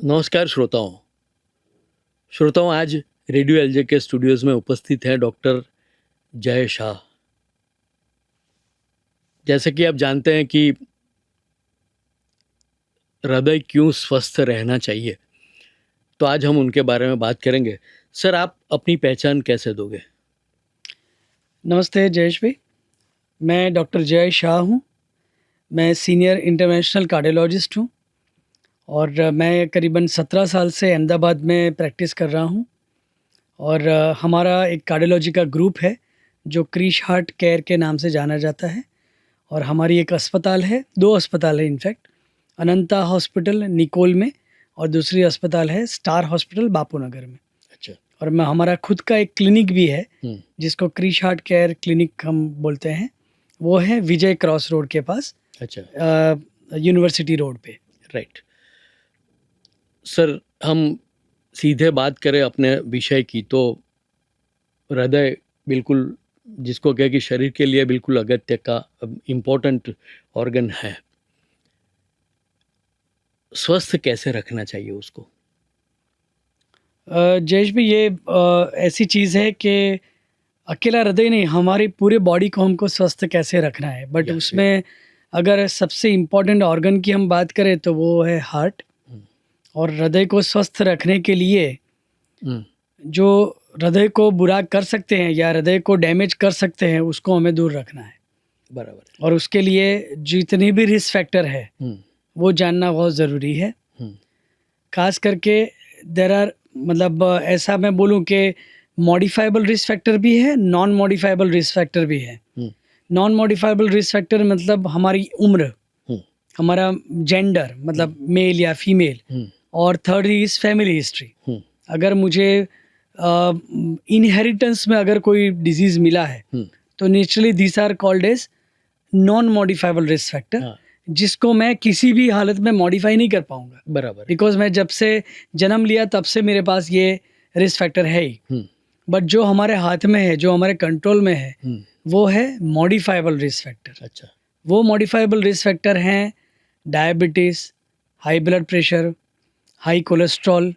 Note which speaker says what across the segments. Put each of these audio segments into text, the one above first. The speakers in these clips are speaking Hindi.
Speaker 1: नमस्कार श्रोताओं आज रेडियो एलजे के स्टूडियोज में उपस्थित हैं डॉक्टर जय शाह। जैसे कि आप जानते हैं कि हृदय क्यों स्वस्थ रहना चाहिए, तो आज हम उनके बारे में बात करेंगे। सर, आप अपनी पहचान कैसे दोगे?
Speaker 2: नमस्ते जयेश भाई, मैं डॉक्टर जय शाह हूँ। मैं सीनियर इंटरवेंशनल कार्डियोलॉजिस्ट हूँ और मैं करीबन 17 साल से अहमदाबाद में प्रैक्टिस कर रहा हूँ। और हमारा एक कार्डियोलॉजी का ग्रुप है जो क्रिश हार्ट केयर के नाम से जाना जाता है। और हमारी एक अस्पताल है, 2 अस्पताल है इनफैक्ट, अनंता हॉस्पिटल निकोल में और दूसरी अस्पताल है स्टार हॉस्पिटल बापू नगर में।
Speaker 1: अच्छा।
Speaker 2: और मैं हमारा खुद का एक क्लिनिक भी है जिसको क्रिश हार्ट केयर क्लिनिक हम बोलते हैं। वो है विजय क्रॉस रोड के पास,
Speaker 1: अच्छा,
Speaker 2: यूनिवर्सिटी रोड पे।
Speaker 1: राइट। सर, हम सीधे बात करें अपने विषय की, तो हृदय बिल्कुल, जिसको कहे कि शरीर के लिए बिल्कुल अगत्य का इम्पोर्टेंट ऑर्गन है। स्वस्थ कैसे रखना चाहिए उसको?
Speaker 2: जयेश भाई, ये ऐसी चीज़ है कि अकेला हृदय नहीं, हमारी पूरे बॉडी को हमको स्वस्थ कैसे रखना है। बट उसमें अगर सबसे इम्पोर्टेंट ऑर्गन की हम बात करें तो वो है हार्ट। और हृदय को स्वस्थ रखने के लिए जो हृदय को बुरा कर सकते हैं या हृदय को डैमेज कर सकते हैं उसको हमें दूर रखना है।
Speaker 1: बराबर।
Speaker 2: और उसके लिए जितने भी रिस्क फैक्टर है वो जानना बहुत ज़रूरी है। खास करके देर आर, मतलब ऐसा मैं बोलूँ कि मॉडिफाइबल रिस्क फैक्टर भी है, नॉन मॉडिफाइबल रिस्क फैक्टर भी है। नॉन मॉडिफाइबल रिस्क फैक्टर मतलब हमारी उम्र, हमारा जेंडर मतलब मेल या फीमेल, और थर्ड इज फैमिली हिस्ट्री। अगर मुझे इनहेरिटेंस में अगर कोई डिजीज़ मिला है तो naturally this are called as non modifiable risk factor, जिसको मैं किसी भी हालत में मॉडिफाई नहीं कर पाऊंगा।
Speaker 1: बराबर।
Speaker 2: बिकॉज मैं जब से जन्म लिया तब से मेरे पास ये रिस्क फैक्टर है ही। बट जो हमारे हाथ में है, जो हमारे कंट्रोल में है, वो है मॉडिफाइबल रिस्क फैक्टर।
Speaker 1: अच्छा।
Speaker 2: वो मॉडिफाइबल रिस्क फैक्टर हैं diabetes, high blood pressure, high cholesterol,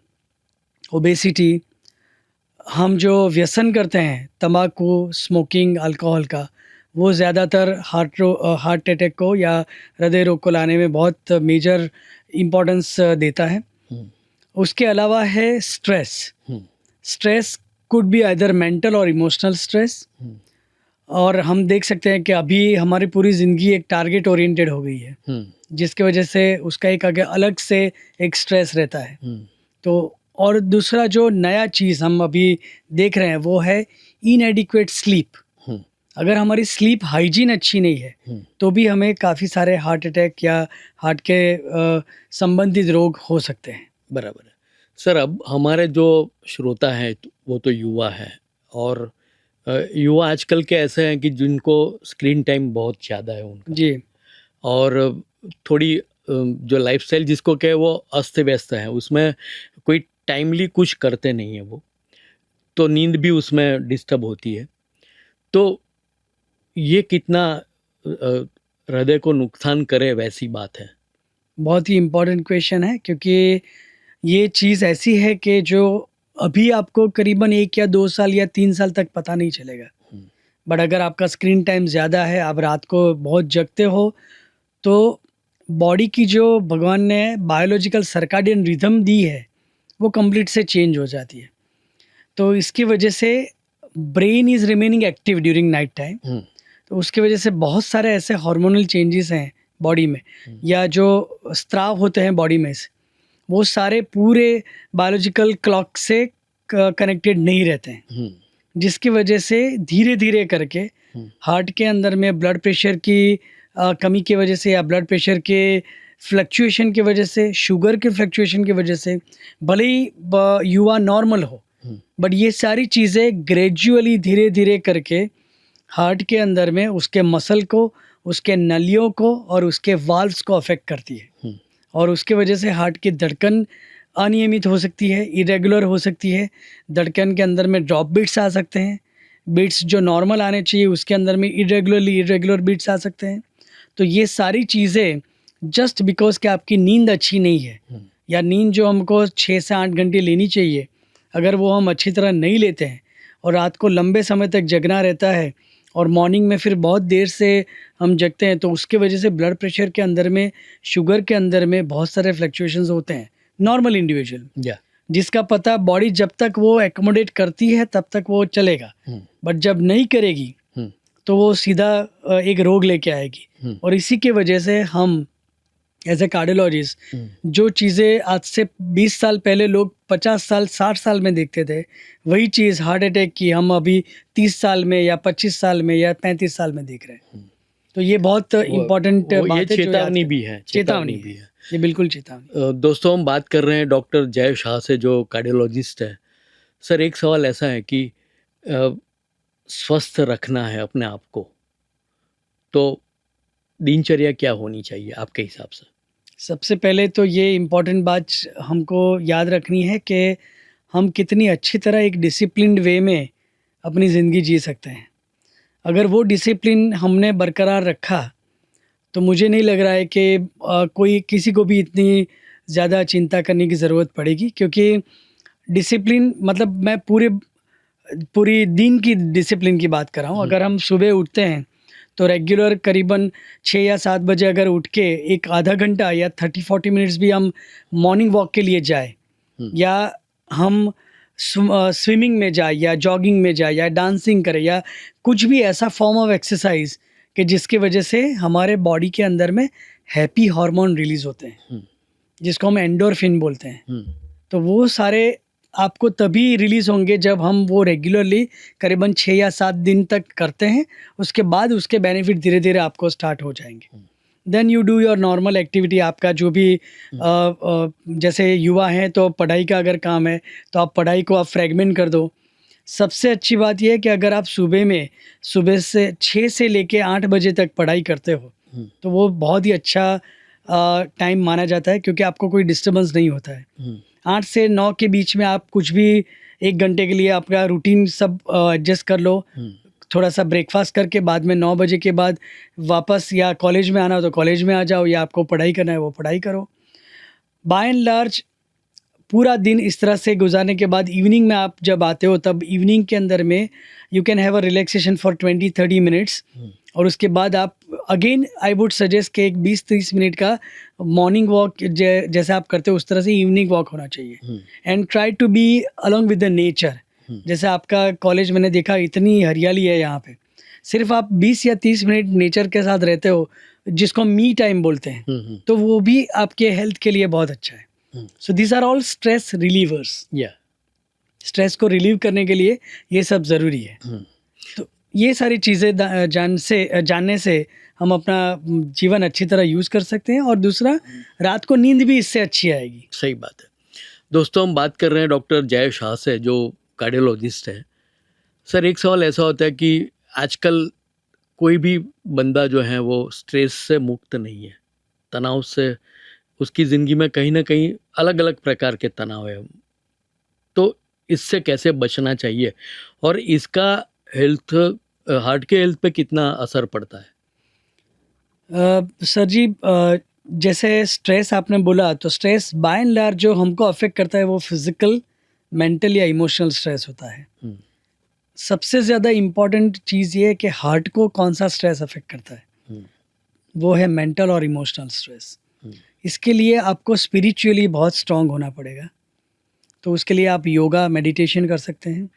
Speaker 2: obesity. हम जो व्यसन करते हैं तंबाकू, स्मोकिंग, अल्कोहल का, वो ज़्यादातर हार्ट अटैक को या हृदय रोग को लाने में बहुत मेजर इम्पोर्टेंस देता है। उसके अलावा है stress. Stress could be either mental और इमोशनल स्ट्रेस। और हम देख सकते हैं कि अभी हमारी पूरी ज़िंदगी एक टारगेट ओरिएंटेड हो गई है, जिसके वजह से उसका एक आगे अलग से एक स्ट्रेस रहता है। तो और दूसरा जो नया चीज़ हम अभी देख रहे हैं वो है इनएडिक्वेट स्लीप। अगर हमारी स्लीप हाइजीन अच्छी नहीं है तो भी हमें काफ़ी सारे हार्ट अटैक या हार्ट के संबंधित रोग हो सकते हैं।
Speaker 1: बराबर है। सर, अब हमारे जो श्रोता हैं वो तो युवा हैं, और युवा आजकल के ऐसे हैं कि जिनको स्क्रीन टाइम बहुत ज़्यादा है उनका
Speaker 2: जी।
Speaker 1: और थोड़ी जो लाइफस्टाइल जिसको कहे वो अस्त व्यस्त है, उसमें कोई टाइमली कुछ करते नहीं है वो, तो नींद भी उसमें डिस्टर्ब होती है। तो ये कितना हृदय को नुकसान करे, वैसी बात है।
Speaker 2: बहुत ही इम्पोर्टेंट क्वेश्चन है, क्योंकि ये चीज़ ऐसी है कि जो अभी आपको करीबन 1 या 2 साल या 3 साल तक पता नहीं चलेगा। बट अगर आपका स्क्रीन टाइम ज़्यादा है, आप रात को बहुत जगते हो, तो बॉडी की जो भगवान ने बायोलॉजिकल सर्काडियन रिदम दी है वो कंप्लीट से चेंज हो जाती है। तो इसकी वजह से brain is remaining active during night time. तो उसकी वजह से बहुत सारे ऐसे हार्मोनल चेंजेस हैं बॉडी में, या जो स्त्राव होते हैं बॉडी में से, वो सारे पूरे बायोलॉजिकल क्लॉक से कनेक्टेड नहीं रहते हैं, जिसकी वजह से धीरे धीरे करके हार्ट के अंदर में ब्लड प्रेशर की कमी की वजह से या ब्लड प्रेशर के फ्लक्चुएशन की वजह से, शुगर के फ्लक्चुएशन की वजह से, भले ही युवा नॉर्मल हो, बट ये सारी चीज़ें ग्रेजुअली धीरे धीरे करके हार्ट के अंदर में उसके मसल को, उसके नलियों को और उसके वाल्व्स को अफेक्ट करती है। और उसके वजह से हार्ट की धड़कन अनियमित हो सकती है, इरेगुलर हो सकती है। धड़कन के अंदर में ड्रॉप बीट्स आ सकते हैं, बीट्स जो नॉर्मल आने चाहिए उसके अंदर में इरेगुलर बीट्स आ सकते हैं। तो ये सारी चीज़ें जस्ट बिकॉज कि आपकी नींद अच्छी नहीं है या नींद जो हमको 6 से 8 घंटे लेनी चाहिए, अगर वो हम अच्छी तरह नहीं लेते हैं और रात को लंबे समय तक जगना रहता है और मॉर्निंग में फिर बहुत देर से हम जगते हैं, तो उसके वजह से ब्लड प्रेशर के अंदर में, शुगर के अंदर में बहुत सारे फ्लक्चुएशंस होते हैं नॉर्मल इंडिविजुअल,
Speaker 1: या
Speaker 2: जिसका पता बॉडी जब तक वो एकोमोडेट करती है तब तक वो चलेगा, बट जब नहीं करेगी तो वो सीधा एक रोग लेके आएगी। और इसी के वजह से हम एज ए कार्डियोलॉजिस्ट जो चीज़ें आज से 20 साल पहले लोग 50 साल 60 साल में देखते थे, वही चीज़ हार्ट अटैक की हम अभी 30 साल में या 25 साल में या 35 साल में देख रहे हैं। तो ये बहुत इम्पोर्टेंट
Speaker 1: ये
Speaker 2: बात है,
Speaker 1: चेतावनी भी है,
Speaker 2: चेतावनी
Speaker 1: भी है।
Speaker 2: ये बिल्कुल चेतावनी।
Speaker 1: दोस्तों, हम बात कर रहे हैं डॉक्टर जय शाह से, जो कार्डियोलॉजिस्ट है। सर, एक सवाल ऐसा है कि स्वस्थ रखना है अपने आप को, तो दिनचर्या क्या होनी चाहिए आपके हिसाब से?
Speaker 2: सबसे पहले तो ये इम्पोर्टेंट बात हमको याद रखनी है कि हम कितनी अच्छी तरह एक डिसिप्लिन्ड वे में अपनी ज़िंदगी जी सकते हैं। अगर वो डिसिप्लिन हमने बरकरार रखा तो मुझे नहीं लग रहा है कि कोई किसी को भी इतनी ज़्यादा चिंता करने की ज़रूरत पड़ेगी, क्योंकि डिसिप्लिन मतलब मैं पूरी दिन की डिसिप्लिन की बात कर रहा हूँ। अगर हम सुबह उठते हैं तो रेगुलर करीबन 6 या 7 बजे अगर उठ के एक आधा घंटा या 30-40 मिनट्स भी हम मॉर्निंग वॉक के लिए जाए, या हम स्विमिंग में जाए या जॉगिंग में जाए या डांसिंग करें या कुछ भी ऐसा फॉर्म ऑफ एक्सरसाइज कि जिसकी वजह से हमारे बॉडी के अंदर में हैप्पी हार्मोन रिलीज होते हैं, जिसको हम एंडोर्फिन बोलते हैं। तो वो सारे आपको तभी रिलीज़ होंगे जब हम वो रेगुलरली करीबन 6 या 7 दिन तक करते हैं। उसके बाद उसके बेनिफिट धीरे धीरे आपको स्टार्ट हो जाएंगे। Then you do your normal activity, आपका जो भी जैसे युवा हैं तो पढ़ाई का अगर काम है तो आप पढ़ाई को आप फ्रेगमेंट कर दो। सबसे अच्छी बात यह है कि अगर आप सुबह से 6 से लेके 8 बजे तक पढ़ाई करते हो तो वो बहुत ही अच्छा टाइम माना जाता है, क्योंकि आपको कोई डिस्टर्बेंस नहीं होता है। 8 से 9 के बीच में आप कुछ भी 1 घंटे के लिए आपका रूटीन सब एडजस्ट कर लो, थोड़ा सा ब्रेकफास्ट करके बाद में 9 बजे के बाद वापस या कॉलेज में आना हो तो कॉलेज में आ जाओ, या आपको पढ़ाई करना है वो पढ़ाई करो। बाय एंड लार्ज पूरा दिन इस तरह से गुजारने के बाद इवनिंग में आप जब आते हो तब इवनिंग के अंदर में you can have a relaxation for 20-30 minutes, और उसके बाद आप अगेन आई वुड सजेस्ट कि एक 20-30 मिनट का मॉर्निंग वॉक जैसे आप करते हो उस तरह से इवनिंग वॉक होना चाहिए। And try to be along with the nature. जैसे आपका कॉलेज मैंने देखा इतनी हरियाली है यहाँ पे, सिर्फ आप 20 या 30 मिनट नेचर के साथ रहते हो, जिसको मी टाइम बोलते हैं, तो वो भी आपके हेल्थ के लिए बहुत अच्छा है। So these are all stress relievers. Stress को रिलीव करने के लिए ये सब ज़रूरी है। तो ये सारी चीज़ें जानने से हम अपना जीवन अच्छी तरह यूज़ कर सकते हैं, और दूसरा रात को नींद भी इससे अच्छी आएगी।
Speaker 1: सही बात है। दोस्तों, हम बात कर रहे हैं डॉक्टर जय शाह से, जो कार्डियोलॉजिस्ट है। सर, एक सवाल ऐसा होता है कि आजकल कोई भी बंदा जो है वो स्ट्रेस से मुक्त नहीं है, तनाव से उसकी ज़िंदगी में कहीं ना कहीं अलग अलग प्रकार के तनाव है। तो इससे कैसे बचना चाहिए और इसका हार्ट के हेल्थ पे कितना असर पड़ता है?
Speaker 2: सर जी, जैसे स्ट्रेस आपने बोला, तो स्ट्रेस बाय एंड लार्ज जो हमको अफेक्ट करता है वो फिजिकल, मेंटल या इमोशनल स्ट्रेस होता है। सबसे ज़्यादा इम्पॉर्टेंट चीज़ ये है कि हार्ट को कौन सा स्ट्रेस अफेक्ट करता है, वो है मेंटल और इमोशनल स्ट्रेस। इसके लिए आपको स्पिरिचुअली बहुत स्ट्रांग होना पड़ेगा। तो उसके लिए आप योगा, मेडिटेशन कर सकते हैं।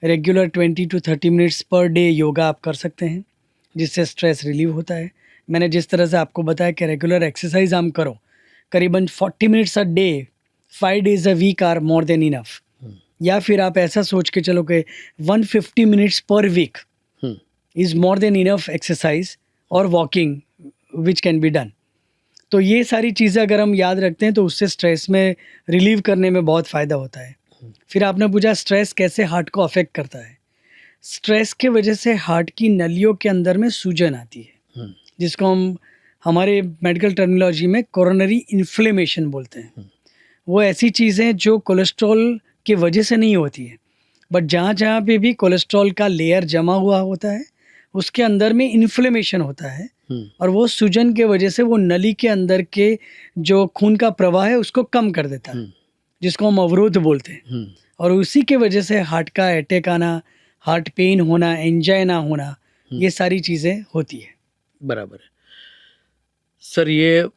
Speaker 2: Regular 20-30 minutes per day yoga आप कर सकते हैं, जिससे स्ट्रेस रिलीव होता है। मैंने जिस तरह से आपको बताया कि रेगुलर एक्सरसाइज हम करो, करीबन 40 minutes a day 5 days a week are more than enough. या फिर आप ऐसा सोच के चलो कि 150 minutes per week is more than enough exercise और walking which can be done. तो ये सारी चीज़ें अगर हम याद रखते हैं तो उससे स्ट्रेस में रिलीव करने में बहुत फ़ायदा होता है। फिर आपने पूछा स्ट्रेस कैसे हार्ट को अफेक्ट करता है। स्ट्रेस के वजह से हार्ट की नलियों के अंदर में सूजन आती है, जिसको हम हमारे मेडिकल टर्मिनोलॉजी में कोरोनरी इन्फ्लेमेशन बोलते हैं। वो ऐसी चीज़ें जो कोलेस्ट्रॉल की वजह से नहीं होती है, बट जहाँ जहाँ पे भी कोलेस्ट्रॉल का लेयर जमा हुआ होता है उसके अंदर में इन्फ्लेमेशन होता है, और वो सूजन के वजह से वो नली के अंदर के जो खून का प्रवाह है उसको कम कर देता है, जिसको हम अवरोध बोलते हैं। और उसी के वजह से हार्ट का अटैक आना, हार्ट पेन होना, एंजाइना होना, ये सारी चीज़ें होती है।
Speaker 1: बराबर है सर। ये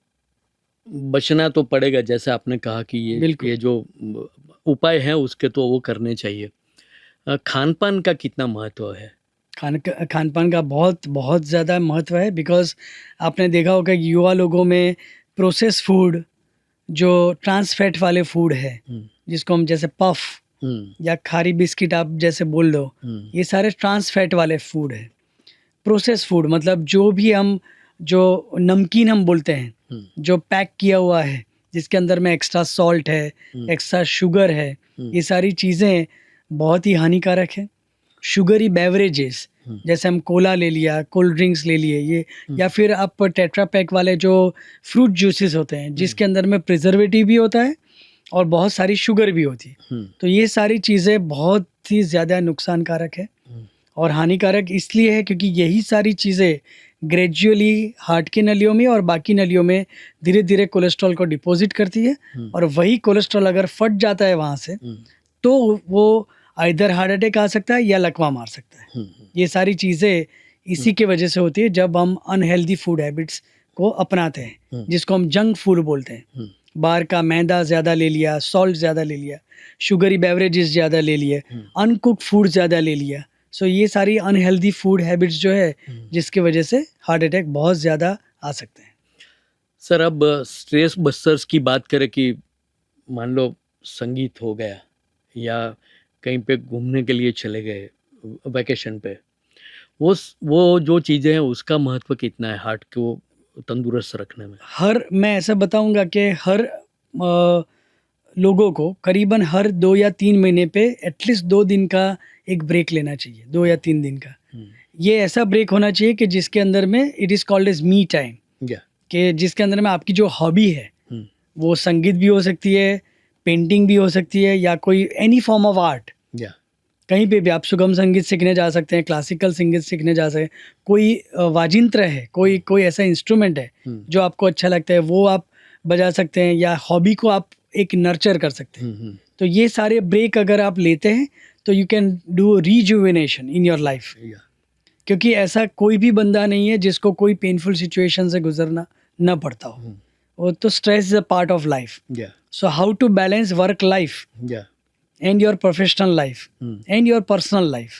Speaker 1: बचना तो पड़ेगा, जैसे आपने कहा कि ये जो उपाय हैं उसके तो वो करने चाहिए। खान पान का कितना महत्व है?
Speaker 2: खान पान का बहुत बहुत ज़्यादा महत्व है, बिकॉज आपने देखा होगा कि युवा लोगों में प्रोसेस फूड, जो ट्रांस फैट वाले फूड है, जिसको हम जैसे पफ या खारी बिस्किट आप जैसे बोल दो, ये सारे ट्रांस फैट वाले फूड है। प्रोसेस फूड मतलब जो भी हम जो नमकीन हम बोलते हैं, जो पैक किया हुआ है, जिसके अंदर में एक्स्ट्रा सॉल्ट है, एक्स्ट्रा शुगर है, ये सारी चीज़ें बहुत ही हानिकारक है। शुगरी बेवरेजेस जैसे हम कोला ले लिया, कोल्ड ड्रिंक्स ले लिए, ये या फिर आप टेट्रा पैक वाले जो फ्रूट जूसेस होते हैं, जिसके अंदर में प्रिजर्वेटिव भी होता है और बहुत सारी शुगर भी होती है, तो ये सारी चीज़ें बहुत ही ज़्यादा नुकसानकारक है। और हानिकारक इसलिए है क्योंकि यही सारी चीज़ें ग्रेजुअली हार्ट की नलियों में और बाकी नलियों में धीरे धीरे कोलेस्ट्रॉल को डिपॉजिट करती है, और वही कोलेस्ट्रॉल अगर फट जाता है वहाँ से, तो वो आइदर हार्ट अटैक आ सकता है या लकवा मार सकता है। ये सारी चीज़ें इसी के वजह से होती है जब हम अनहेल्दी फूड हैबिट्स को अपनाते हैं, जिसको हम जंक फूड बोलते हैं। बाहर का मैदा ज़्यादा ले लिया, सॉल्ट ज़्यादा ले लिया, शुगरी बेवरेजेस ज़्यादा ले लिए, अनकुक्ड फूड ज़्यादा ले लिया। सो ये सारी अनहेल्दी फूड हैबिट्स जो है, जिसकी वजह से हार्ट अटैक बहुत ज़्यादा आ सकते हैं।
Speaker 1: सर अब स्ट्रेस बस्टर्स की बात करें कि मान लो संगीत हो गया या कहीं पे घूमने के लिए चले गए वैकेशन पे, वो जो चीज़ें हैं उसका महत्व कितना है हार्ट को तंदुरुस्त रखने में?
Speaker 2: मैं ऐसा बताऊंगा कि हर लोगों को करीबन हर 2 या 3 महीने पे एटलीस्ट 2 दिन का एक ब्रेक लेना चाहिए, 2 या 3 दिन का। ये ऐसा ब्रेक होना चाहिए कि जिसके अंदर में it is called as me time, कि जिसके अंदर में आपकी जो हॉबी है वो संगीत भी हो सकती है, पेंटिंग भी हो सकती है, या कोई एनी फॉर्म ऑफ आर्ट। कहीं पे भी आप सुगम संगीत सीखने जा सकते हैं, क्लासिकल संगीत सीखने जा सकते हैं, कोई वाजिंत्र है, कोई ऐसा इंस्ट्रूमेंट है जो आपको अच्छा लगता है, वो आप बजा सकते हैं, या हॉबी को आप एक नर्चर कर सकते हैं। तो ये सारे ब्रेक अगर आप लेते हैं तो you can do rejuvenation in your life, क्योंकि ऐसा कोई भी बंदा नहीं है जिसको कोई पेनफुल सिचुएशन से गुजरना न पड़ता हो। वो तो stress is a part of life. So how to balance work life and your professional life and your personal life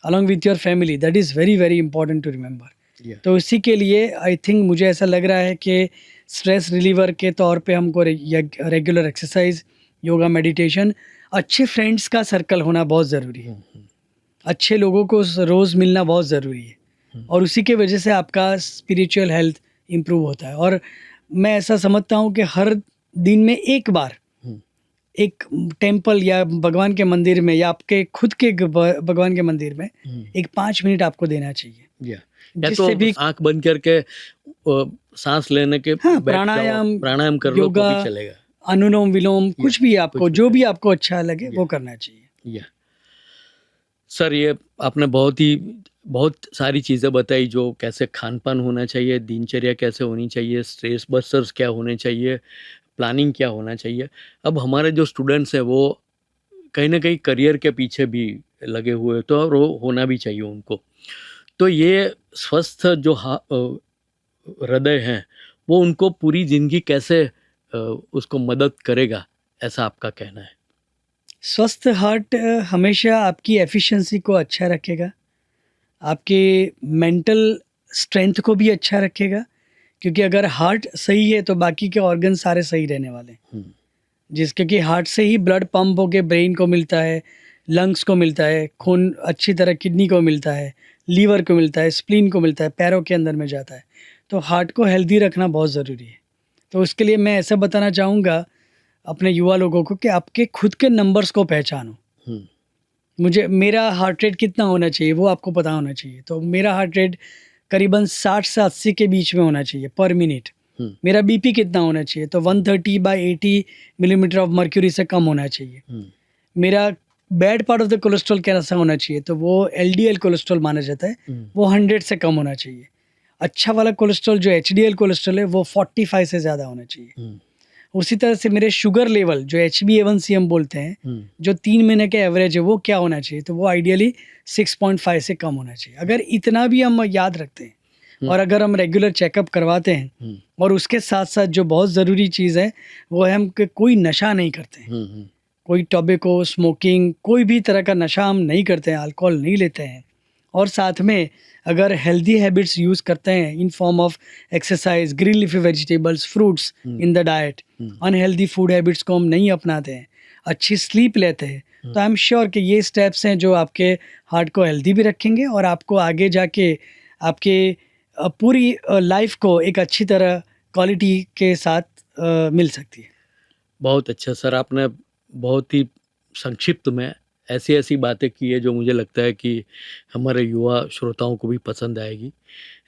Speaker 2: along with your family, that is very very important to remember। तो इसी के लिए आई थिंक मुझे ऐसा लग रहा है कि स्ट्रेस रिलीवर के तौर पे हमको रेगुलर एक्सरसाइज, योगा, मेडिटेशन, अच्छे फ्रेंड्स का सर्कल होना बहुत ज़रूरी है। अच्छे लोगों को रोज़ मिलना बहुत ज़रूरी है, और उसी के वजह से आपका स्पिरिचुअल हेल्थ इम्प्रूव होता है। और मैं ऐसा समझता हूँ कि हर दिन में एक बार एक टेंपल या भगवान के मंदिर में, या आपके खुद के भगवान के मंदिर में एक 5 मिनट आपको देना चाहिए।
Speaker 1: जिससे भी आंख बंद करके सांस लेने के प्राणायाम कर लो तो भी चलेगा,
Speaker 2: अनुलोम विलोम, कुछ भी आपको जो भी आपको अच्छा लगे वो करना चाहिए।
Speaker 1: सर ये आपने बहुत सारी चीज़ें बताई, जो कैसे खान पान होना चाहिए, दिनचर्या कैसे होनी चाहिए, स्ट्रेस बस्टर्स क्या होने चाहिए, प्लानिंग क्या होना चाहिए। अब हमारे जो स्टूडेंट्स हैं वो कहीं ना कहीं करियर के पीछे भी लगे हुए, तो और वो होना भी चाहिए उनको। तो ये स्वस्थ जो हृदय हैं वो उनको पूरी ज़िंदगी कैसे उसको मदद करेगा, ऐसा आपका कहना है?
Speaker 2: स्वस्थ हार्ट हमेशा आपकी एफिशिएंसी को अच्छा रखेगा, आपके मेंटल स्ट्रेंथ को भी अच्छा रखेगा, क्योंकि अगर हार्ट सही है तो बाकी के ऑर्गन सारे सही रहने वाले हैं। क्योंकि हार्ट से ही ब्लड पंप होके ब्रेन को मिलता है, लंग्स को मिलता है, खून अच्छी तरह किडनी को मिलता है, लीवर को मिलता है, स्प्लीन को मिलता है, पैरों के अंदर में जाता है। तो हार्ट को हेल्दी रखना बहुत ज़रूरी है। तो उसके लिए मैं ऐसा बताना चाहूँगा अपने युवा लोगों को कि आपके खुद के नंबर्स को पहचानो। मेरा हार्ट रेट कितना होना चाहिए वो आपको पता होना चाहिए। तो मेरा हार्ट रेट करीबन 60 से 80 के बीच में होना चाहिए पर मिनट। मेरा बीपी कितना होना चाहिए, तो 130/80 मिलीमीटर ऑफ मर्क्यूरी से कम होना चाहिए। मेरा bad part of the cholesterol कैसा होना चाहिए, तो वो एलडीएल कोलेस्ट्रॉल माना जाता है, वो 100 से कम होना चाहिए। अच्छा वाला कोलेस्ट्रॉल जो एचडीएल कोलेस्ट्रॉल है वो 45 से ज़्यादा होना चाहिए।
Speaker 1: हम्म,
Speaker 2: उसी तरह से मेरे शुगर लेवल जो HbA1c हम बोलते हैं,
Speaker 1: हम्म,
Speaker 2: जो 3 महीने के एवरेज है वो क्या होना चाहिए, तो वो आइडियली 6.5 से कम होना चाहिए। अगर इतना भी हम याद रखते हैं और अगर हम रेगुलर चेकअप करवाते हैं
Speaker 1: हम्म,
Speaker 2: और उसके साथ साथ जो बहुत ज़रूरी चीज़ है वो है हम कि कोई नशा नहीं करते हैं,
Speaker 1: हम्म,
Speaker 2: कोई टोबैको, स्मोकिंग, कोई भी तरह का नशा हम नहीं करते हैं, अल्कोहल नहीं लेते हैं, और साथ में अगर हेल्दी हैबिट्स यूज़ करते हैं in form of exercise, green leafy vegetables, fruits in the diet, unhealthy food habits को हम नहीं अपनाते हैं, अच्छी स्लीप लेते हैं, तो आई एम श्योर कि ये स्टेप्स हैं जो आपके हार्ट को हेल्दी भी रखेंगे और आपको आगे जाके आपके पूरी लाइफ को एक अच्छी तरह क्वालिटी के साथ मिल सकती है।
Speaker 1: बहुत अच्छा सर, आपने बहुत ही संक्षिप्त में ऐसी ऐसी बातें की है जो मुझे लगता है कि हमारे युवा श्रोताओं को भी पसंद आएगी।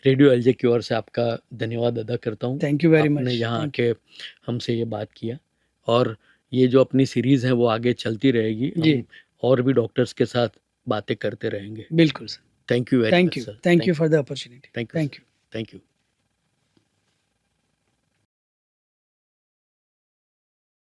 Speaker 1: रेडियो एलजे की ओर से आपका धन्यवाद अदा करता हूँ।
Speaker 2: Thank you very much.
Speaker 1: आपने यहाँ आके हमसे ये बात किया, और ये जो अपनी सीरीज़ है वो आगे चलती रहेगी।
Speaker 2: जी।
Speaker 1: हम और भी डॉक्टर्स के साथ बातें करते रहेंगे।
Speaker 2: बिल्कुल sir.
Speaker 1: Thank you very
Speaker 2: thank
Speaker 1: much
Speaker 2: you,
Speaker 1: sir.
Speaker 2: Thank you for the opportunity.
Speaker 1: Thank you.
Speaker 2: Thank you.
Speaker 1: Thank you.